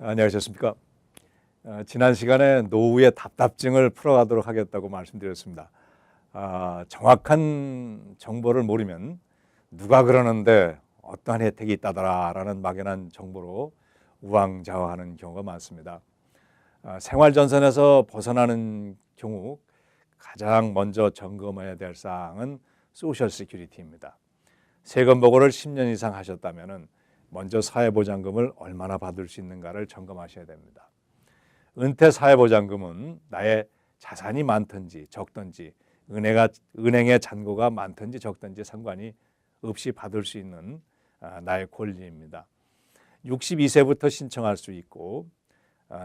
안녕하셨습니까? 지난 시간에 노후의 답답증을 풀어가도록 하겠다고 말씀드렸습니다. 정확한 정보를 모르면 누가 그러는데 어떠한 혜택이 있다더라라는 막연한 정보로 우왕좌왕하는 경우가 많습니다. 생활전선에서 벗어나는 경우 가장 먼저 점검해야 될 사항은 소셜 시큐리티입니다. 세금 보고를 10년 이상 하셨다면 먼저 사회보장금을 얼마나 받을 수 있는가를 점검하셔야 됩니다. 은퇴 사회보장금은 나의 자산이 많든지 적든지 은행의 잔고가 많든지 적든지 상관이 없이 받을 수 있는 나의 권리입니다. 62세부터 신청할 수 있고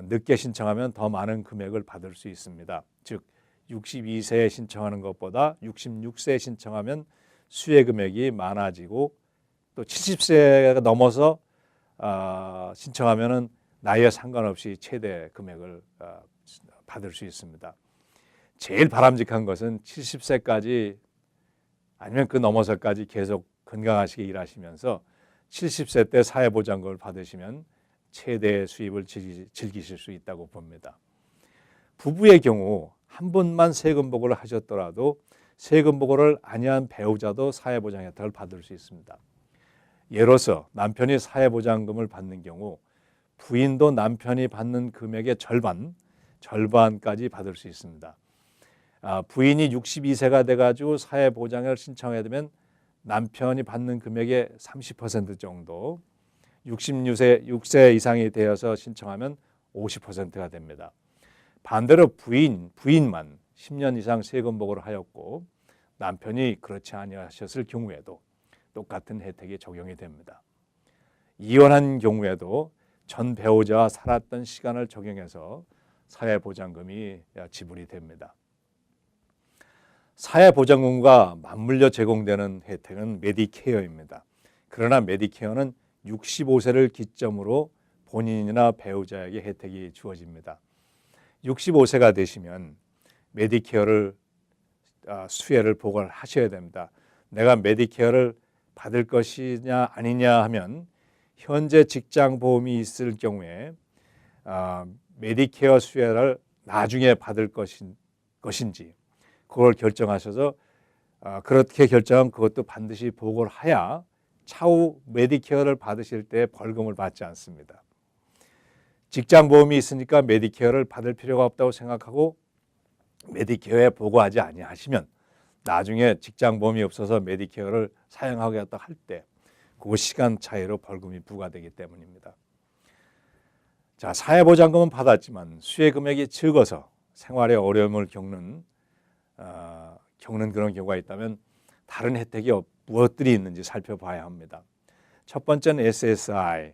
늦게 신청하면 더 많은 금액을 받을 수 있습니다. 즉 62세에 신청하는 것보다 66세에 신청하면 수혜 금액이 많아지고 또 70세가 넘어서 신청하면은 나이에 상관없이 최대 금액을 받을 수 있습니다. 제일 바람직한 것은 70세까지 아니면 그 넘어서까지 계속 건강하시게 일하시면서 70세 때 사회보장금을 받으시면 최대의 수입을 즐기실 수 있다고 봅니다. 부부의 경우 한 분만 세금 보고를 하셨더라도 세금 보고를 아니한 배우자도 사회보장 혜택을 받을 수 있습니다. 예로서 남편이 사회보장금을 받는 경우 부인도 남편이 받는 금액의 절반까지 받을 수 있습니다. 부인이 62세가 돼가지고 사회보장을 신청해야 되면 남편이 받는 금액의 30% 정도, 66세 이상이 되어서 신청하면 50%가 됩니다. 반대로 부인만 10년 이상 세금 보고를 하였고 남편이 그렇지 아니하셨을 경우에도 똑같은 혜택이 적용이 됩니다. 이혼한 경우에도 전 배우자와 살았던 시간을 적용해서 사회보장금이 지불이 됩니다. 사회보장금과 맞물려 제공되는 혜택은 메디케어입니다. 그러나 메디케어는 65세를 기점으로 본인이나 배우자에게 혜택이 주어집니다. 65세가 되시면 메디케어를 수혜를 보고를 하셔야 됩니다. 내가 메디케어를 받을 것이냐 아니냐 하면 현재 직장 보험이 있을 경우에 메디케어 수혜를 나중에 받을 것인지 그걸 결정하셔서 그렇게 결정하면 그것도 반드시 보고를 해야 차후 메디케어를 받으실 때 벌금을 받지 않습니다. 직장 보험이 있으니까 메디케어를 받을 필요가 없다고 생각하고 메디케어에 보고하지 아니하시면 나중에 직장 보험이 없어서 메디케어를 사용하겠다 할 때 그 시간 차이로 벌금이 부과되기 때문입니다. 자, 사회보장금은 받았지만 수혜 금액이 적어서 생활에 어려움을 겪는 그런 경우가 있다면 다른 혜택이 무엇들이 있는지 살펴봐야 합니다. 첫 번째는 SSI,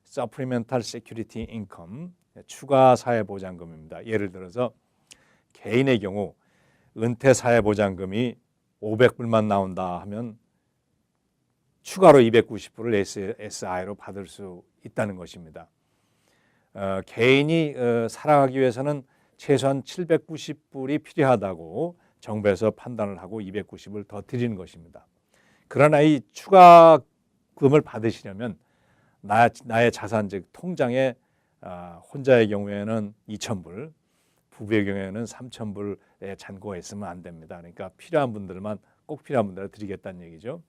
Supplemental Security Income, 추가 사회보장금입니다. 예를 들어서 개인의 경우 은퇴 사회보장금이 500불만 나온다 하면 추가로 290불을 SSI로 받을 수 있다는 것입니다. 개인이 살아가기 위해서는 최소한 790불이 필요하다고 정부에서 판단을 하고 290을 더 드리는 것입니다. 그러나 이 추가금을 받으시려면 나의 자산 즉 통장에 혼자의 경우에는 2,000불, 부부의 경우에는 3,000불의 잔고가 있으면 안 됩니다. 그러니까 꼭 필요한 분들을 드리겠다는 얘기죠.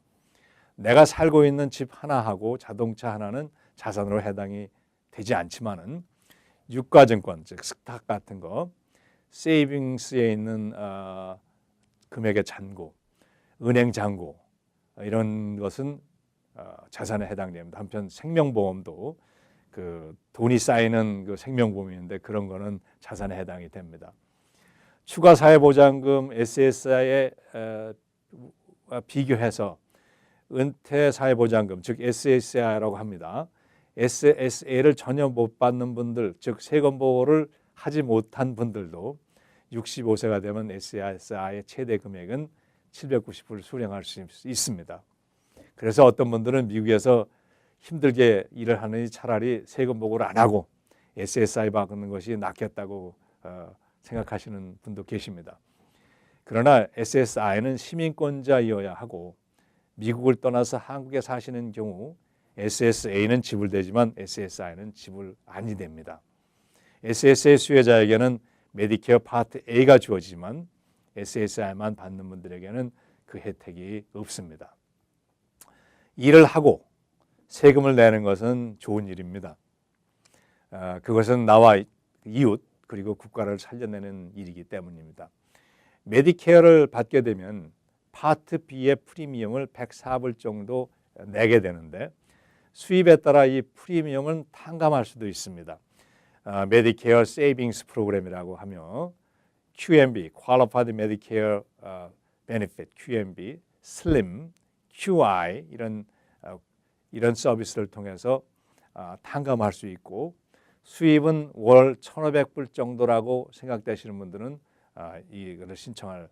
내가 살고 있는 집 하나하고 자동차 하나는 자산으로 해당이 되지 않지만은 유가증권 즉 스탁 같은 거, 세이빙스에 있는 금액의 잔고, 은행 잔고 이런 것은 자산에 해당됩니다. 한편 생명보험도 그 돈이 쌓이는 그 생명보험인데 그런 거는 자산에 해당이 됩니다. 추가 사회보장금 SSI에 비교해서 은퇴 사회보장금 즉 SSI라고 합니다. SSA를 전혀 못 받는 분들 즉 세금 보고를 하지 못한 분들도 65세가 되면 SSI의 최대 금액은 790불을 수령할 수 있습니다. 그래서 어떤 분들은 미국에서 힘들게 일을 하느니 차라리 세금 보고를 안 하고 SSI 받는 것이 낫겠다고 생각하시는 분도 계십니다. 그러나 SSI는 시민권자이어야 하고 미국을 떠나서 한국에 사시는 경우 SSA는 지불되지만 SSI는 지불 아니 됩니다. SSA 수혜자에게는 메디케어 파트 A가 주어지지만 SSI만 받는 분들에게는 그 혜택이 없습니다. 일을 하고 세금을 내는 것은 좋은 일입니다. 그것은 나와 이웃 그리고 국가를 살려내는 일이기 때문입니다. 메디케어를 받게 되면 파트 B의 프리미엄을 104불 정도 내게 되는데 수입에 따라 이 프리미엄은 탕감할 수도 있습니다. 메디케어 세이빙스 프로그램이라고 하며 QMB, Qualified Medicare Benefit, QMB, SLIM, QI 이런 서비스를 통해서 탕감할 수 있고 수입은 월 1,500불 정도라고 생각되시는 분들은 이것을 신청할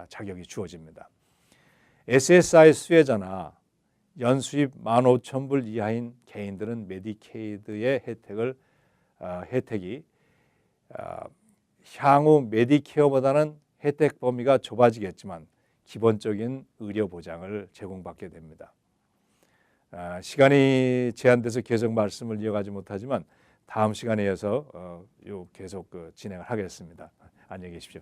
자격이 주어집니다. SSI 수혜자나 연수입 15,000불 이하인 개인들은 메디케이드의 혜택이 향후 메디케어보다는 혜택 범위가 좁아지겠지만 기본적인 의료 보장을 제공받게 됩니다. 시간이 제한돼서 계속 말씀을 이어가지 못하지만 다음 시간에 이어서 계속 진행을 하겠습니다. 안녕히 계십시오.